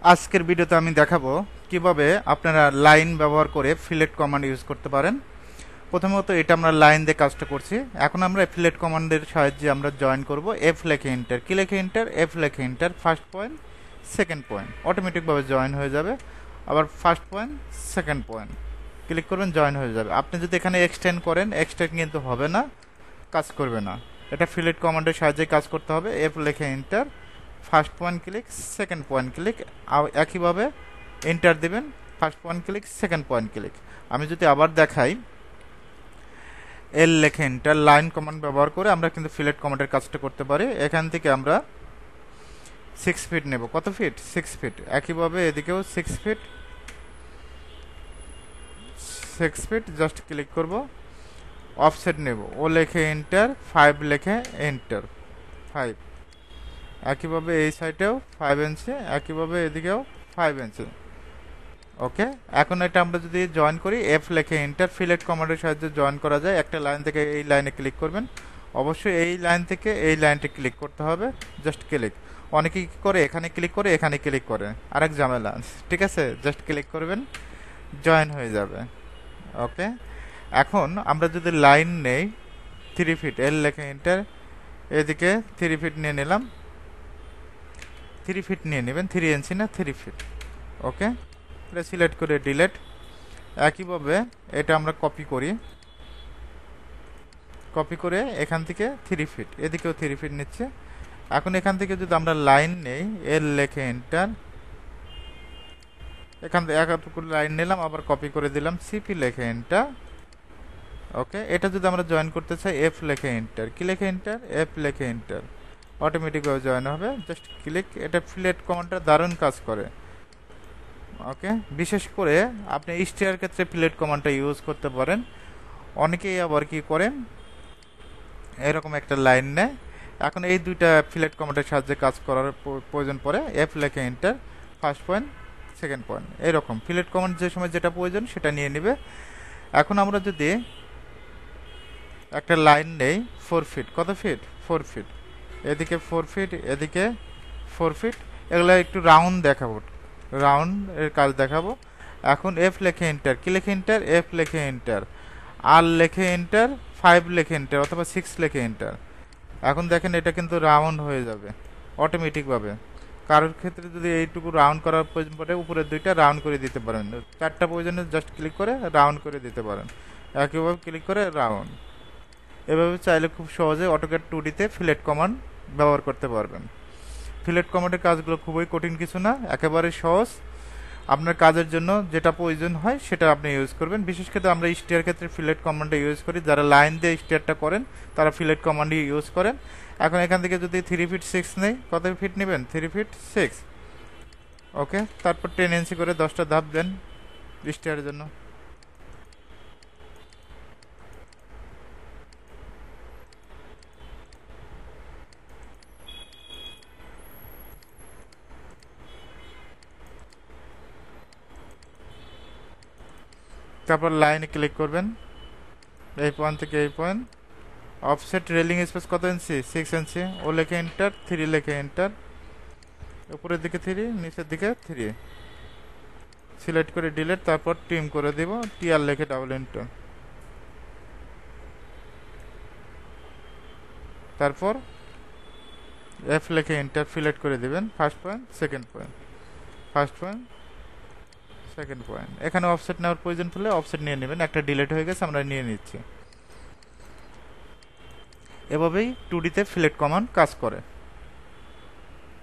আজকের ভিডিওতে আমি দেখাবো কিভাবে আপনারা লাইন ব্যবহার করে ফিলেট কমান্ড ইউজ করতে পারেন। প্রথমত এটা আমরা লাইন দিয়ে কাজটা করছি। এখন আমরা ফিলেট কমান্ডের সাহায্যে আমরা জয়েন করব। এফ লেখে এন্টার, কি লেখে এন্টার, এফ লেখে enter, first point second point অটোমেটিকভাবে জয়েন হয়ে যাবে। আবার first point second point click করবেন, জয়েন হয়ে যাবে। আপনি যদি এখানে এক্সটেন্ড করেন, এক্সটেন্ড কিন্তু হবে না, কাজ করবে না। এটা ফিলেট কমান্ডের সাহায্যে কাজ করতে হবে। এফ লেখে enter, first point click, second point click, একইভাবে এন্টার দেবেন, first point click, second point click. আমি যদি আবার দেখাই, এল লেখে এন্টার, লাইন কমান্ড ব্যবহার করে আমরা কিন্তু ফিলেট কমান্ডের কাজটা করতে পারি। এখান থেকে আমরা 6 ফিট নেব। কত ফিট? 6 ফিট। একইভাবে এদিকেও 6 ফিট, 6 ফিট জাস্ট ক্লিক করব। অফসেট নেব, ও লেখে এন্টার, 5 লেখে এন্টার, 5। একইভাবে এই সাইডেও 5 ইঞ্চি, একইভাবে এদিকেও 5 ইঞ্চি। ওকে, এখন এটা আমরা যদি জয়েন করি, এফ লেখে এন্টার, ফিলেট কমান্ডের সাহায্যে জয়েন করা যায়। একটা লাইন থেকে এই লাইনে ক্লিক করবেন, অবশ্যই এই লাইন থেকে এই লাইনটি ক্লিক করতে হবে, জাস্ট ক্লিক। অনেকে কি করে, এখানে ক্লিক করে এখানে ক্লিক করে, আরেক ঝামেলা। ঠিক আছে, জাস্ট ক্লিক করবেন, জয়েন হয়ে যাবে। ওকে, এখন আমরা যদি লাইন নেই 3 ফিট, এল লেখে এন্টার, এদিকে 3 ফিট নিয়ে নিলাম, 3 ফিট নিয়ে নেবেন, 3 ইঞ্চি না 3 ফিট। ওকে, এটা সিলেক্ট করে ডিলেট। একইভাবে এটা আমরা কপি করি, কপি করে এখান থেকে 3 ফিট, এদিকেও 3 ফিট নিচ্ছে। এখন এখান থেকে যদি আমরা লাইন নেই, এল লেখে এন্টার, এখান থেকে এতটুকু লাইন নিলাম, আবার কপি করে দিলাম, সিপি লেখে এন্টার। ওকে, এটা যদি আমরা জয়েন করতে চাই, এফ লেখে এন্টার, কি লেখে এন্টার, এফ লেখে এন্টার, অটোমেটিকভাবে জয়েন হবে, জাস্ট ক্লিক। এটা ফিলেট কমান্ডটা দারুণ কাজ করে। ওকে, বিশেষ করে আপনি স্টিয়ার ক্ষেত্রে ফিলেট কমান্ডটা ইউজ করতে পারেন। অনেকেই আবার কি করেন, এরকম একটা লাইন নেয়। এখন এই দুইটা ফিলেট কমান্ডের সাহায্যে কাজ করার প্রয়োজন পড়ে, এফ লেখে enter, first point second point, এরকম ফিলেট কমান্ড যে সময় যেটা প্রয়োজন সেটা নিয়ে নেবে। এখন আমরা যদি একটা লাইন নেই 4 ফিট, কত ফিট? 4 ফিট, এদিকে 4 ফিট, এদিকে 4 ফিট, এগুলো একটু রাউন্ড দেখাবো, রাউন্ড এর কাজ দেখাবো। এখন এফ লেখে এন্টার, কি লেখে এন্টার, এফ লেখে এন্টার, আর লেখে এন্টার, 5 লেখে এন্টার, অথবা 6 লেখে এন্টার। এখন দেখেন এটা কিন্তু রাউন্ড হয়ে যাবে অটোমেটিকভাবে। কারোর ক্ষেত্রে যদি এইটুকু রাউন্ড করার প্রয়োজন পড়ে, উপরের দুইটা রাউন্ড করে দিতে পারেন, 4টা প্রয়োজনে জাস্ট ক্লিক করে রাউন্ড করে দিতে পারেন, একইভাবে ক্লিক করে রাউন্ড। এভাবে চাইলে খুব সহজে অটোক্যাড 2D-তে ফিলেট কমান্ড ব্যবহার করতে পারবেন। ফিলেট কমান্ডের কাজগুলো খুবই কঠিন কিছু না, একেবারে সহজ। আপনার কাজের জন্য যেটা প্রয়োজন হয় সেটা আপনি ইউজ করবেন। বিশেষ করে আমরা স্টিয়ার ক্ষেত্রে ফিলেট কমান্ডটা ইউজ করি। যারা লাইন দিয়ে স্টিয়ারটা করেন তারা ফিলেট কমান্ডই ইউজ করেন। এখন এখান থেকে যদি 3 ফিট 6 নেই, কত ফিট নেবেন? 3 ফিট 6। ওকে, তারপর 10 ইঞ্চি করে 10টা ধাপ দেন স্টিয়ারের জন্য। তারপর লাইনে ক্লিক করবেন, এই পয়েন্ট থেকে এই পয়েন্ট। অফসেট রেলিং স্পেস কত ইঞ্চি? 6 ইঞ্চি। ও লেখে এন্টার, 3 লেখে এন্টার, উপরের দিকে 3, নিচের দিকে 3, সিলেক্ট করে ডিলিট। তারপর টিম করে দিব, টিআর লেখে ডাবল এন্টার, তারপর এফ লেখে এন্টার, সিলেক্ট করে দিবেন, first point second point, first point second point. এখানে অফসেট নেওয়ার প্রয়োজন পড়লে অফসেট নিয়ে নেবেন, একটা ডিলিট হয়ে গেছে, আমরা নিয়ে নিচ্ছি। এভাবেই 2D-তে ফিলেট কমান্ড কাজ করে।